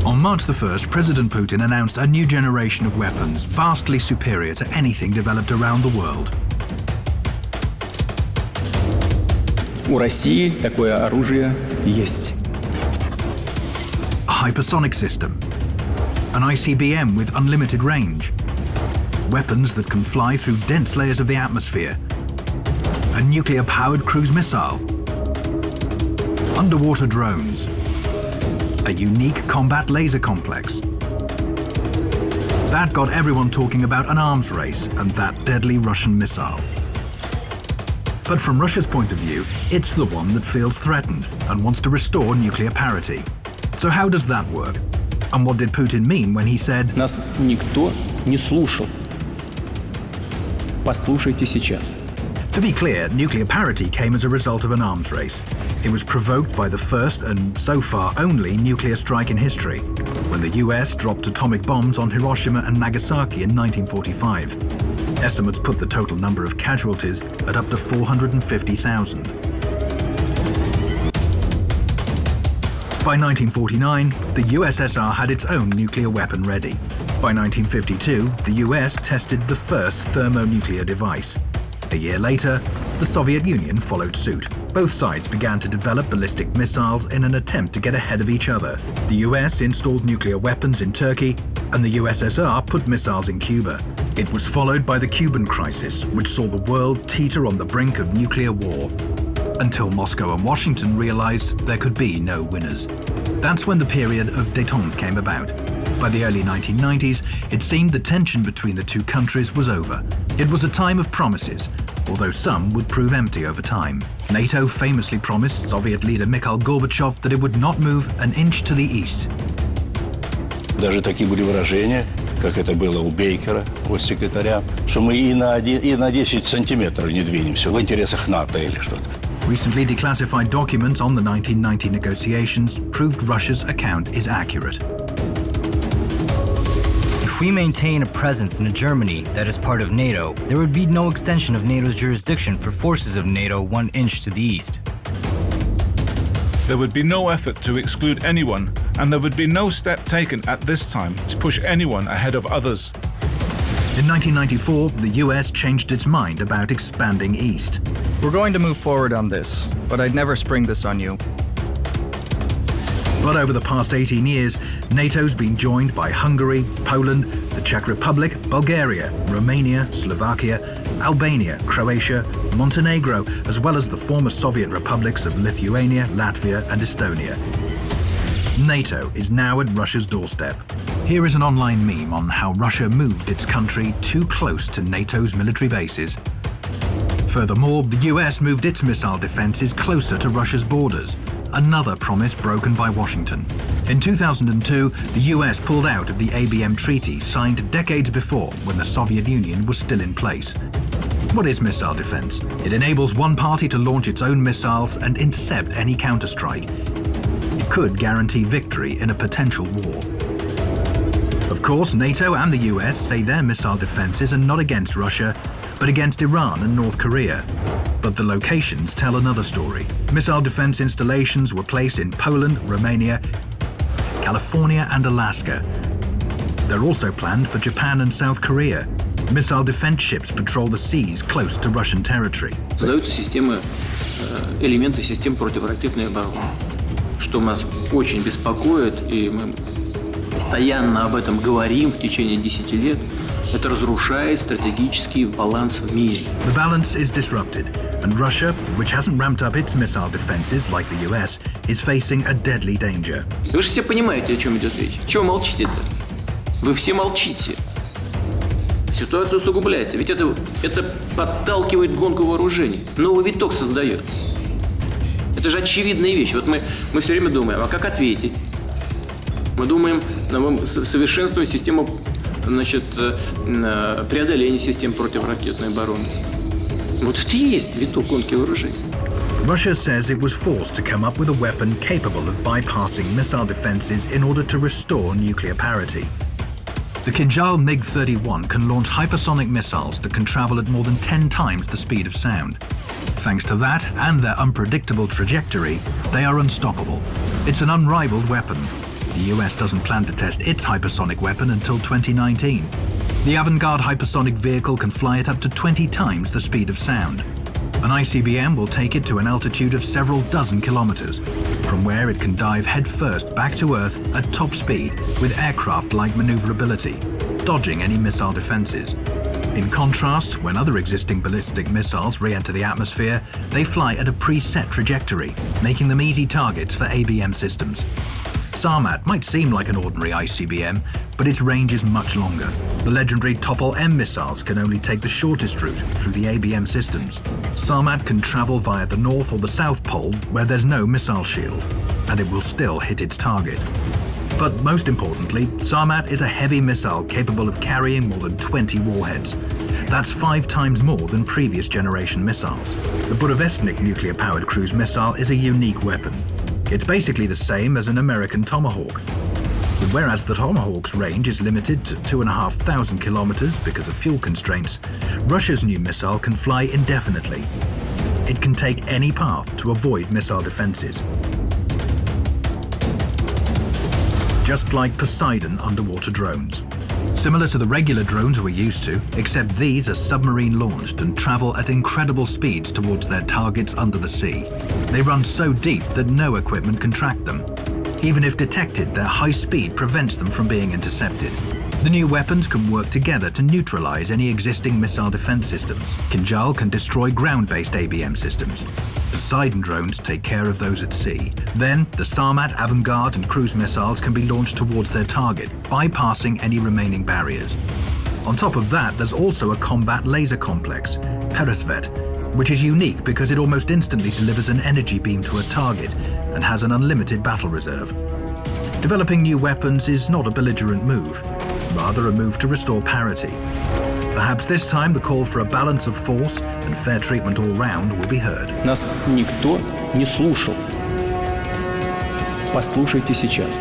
On March the 1st, President Putin announced a new generation of weapons vastly superior to anything developed around the world. У России такое оружие есть. A hypersonic system, an ICBM with unlimited range, weapons that can fly through dense layers of the atmosphere, a nuclear-powered cruise missile, underwater drones, a unique combat laser complex. That got everyone talking about an arms race and that deadly Russian missile. But from Russia's point of view, it's the one that feels threatened and wants to restore nuclear parity. So how does that work? And what did Putin mean when he said, Нас никто не слушал. Послушайте сейчас. To be clear, nuclear parity came as a result of an arms race. It was provoked by the first and so far only nuclear strike in history, when the US dropped atomic bombs on Hiroshima and Nagasaki in 1945. Estimates put the total number of casualties at up to 450,000. By 1949, the USSR had its own nuclear weapon ready. By 1952, the US tested the first thermonuclear device. A year later, the Soviet Union followed suit. Both sides began to develop ballistic missiles in an attempt to get ahead of each other. The US installed nuclear weapons in Turkey, and the USSR put missiles in Cuba. It was followed by the Cuban crisis, which saw the world teeter on the brink of nuclear war, until Moscow and Washington realized there could be no winners. That's when the period of détente came about. By the early 1990s, it seemed the tension between the two countries was over. It was a time of promises, although some would prove empty over time. NATO famously promised Soviet leader Mikhail Gorbachev that it would not move an inch to the east. Даже такие были выражения, как это было у Бейкера, госсекретаря, что мы и на 10 сантиметров не двинемся в интересах НАТО или что-то. Recently declassified documents on the 1990 negotiations proved Russia's account is accurate. If we maintain a presence in a Germany that is part of NATO, there would be no extension of NATO's jurisdiction for forces of NATO 1 inch to the east. There would be no effort to exclude anyone, and there would be no step taken at this time to push anyone ahead of others. In 1994, the US changed its mind about expanding east. We're going to move forward on this, but I'd never spring this on you. But over the past 18 years, NATO's been joined by Hungary, Poland, the Czech Republic, Bulgaria, Romania, Slovakia, Albania, Croatia, Montenegro, as well as the former Soviet republics of Lithuania, Latvia, and Estonia. NATO is now at Russia's doorstep. Here is an online meme on how Russia moved its country too close to NATO's military bases. Furthermore, the US moved its missile defenses closer to Russia's borders, another promise broken by Washington. In 2002, the US pulled out of the ABM Treaty signed decades before when the Soviet Union was still in place. What is missile defense? It enables one party to launch its own missiles and intercept any counterstrike. It could guarantee victory in a potential war. Of course, NATO and the US say their missile defenses are not against Russia, but against Iran and North Korea. But the locations tell another story. Missile defense installations were placed in Poland, Romania, California, and Alaska. They're also planned for Japan and South Korea. Missile defense ships patrol the seas close to Russian territory. Создаются системы, элементы систем противоракетной обороны, что нас очень беспокоит, и мы постоянно об этом говорим в течение 10 лет. Это разрушает стратегический баланс в мире. The balance is disrupted, and Russia, which hasn't ramped up its missile defenses like the US, is facing a deadly danger. Вы же все понимаете, о чем идет речь. Чего молчите-то? Вы все молчите. Ситуация усугубляется, ведь это подталкивает гонку вооружений, новый виток создает. Это же очевидная вещь. Вот мы все время думаем, а как ответить? Мы думаем, совершенствовать систему, преодоления систем противоракетной обороны. Вот это и есть виток гонки вооружений. Russia says it was forced to come up with a weapon capable of bypassing missile defenses in order to restore nuclear parity. The Kinjal MiG-31 can launch hypersonic missiles that can travel at more than 10 times the speed of sound. Thanks to that and their unpredictable trajectory, they are unstoppable. It's an unrivaled weapon. The US doesn't plan to test its hypersonic weapon until 2019. The Avangard hypersonic vehicle can fly at up to 20 times the speed of sound. An ICBM will take it to an altitude of several dozen kilometers, from where it can dive headfirst back to Earth at top speed with aircraft-like maneuverability, dodging any missile defenses. In contrast, when other existing ballistic missiles re-enter the atmosphere, they fly at a preset trajectory, making them easy targets for ABM systems. Sarmat might seem like an ordinary ICBM, but its range is much longer. The legendary Topol-M missiles can only take the shortest route through the ABM systems. Sarmat can travel via the North or the South Pole where there's no missile shield, and it will still hit its target. But most importantly, Sarmat is a heavy missile capable of carrying more than 20 warheads. That's 5 times more than previous generation missiles. The Burevestnik nuclear-powered cruise missile is a unique weapon. It's basically the same as an American Tomahawk. But whereas the Tomahawk's range is limited to 2,500 kilometers because of fuel constraints, Russia's new missile can fly indefinitely. It can take any path to avoid missile defenses. Just like Poseidon underwater drones. Similar to the regular drones we're used to, except these are submarine launched and travel at incredible speeds towards their targets under the sea. They run so deep that no equipment can track them. Even if detected, their high speed prevents them from being intercepted. The new weapons can work together to neutralize any existing missile defense systems. Kinjal can destroy ground-based ABM systems. Poseidon drones take care of those at sea. Then, the Sarmat, Avangard, and cruise missiles can be launched towards their target, bypassing any remaining barriers. On top of that, there's also a combat laser complex, Peresvet, which is unique because it almost instantly delivers an energy beam to a target and has an unlimited battle reserve. Developing new weapons is not a belligerent move, rather a move to restore parity. Perhaps this time the call for a balance of force and fair treatment all round will be heard. Нас никто не слушал. Послушайте сейчас.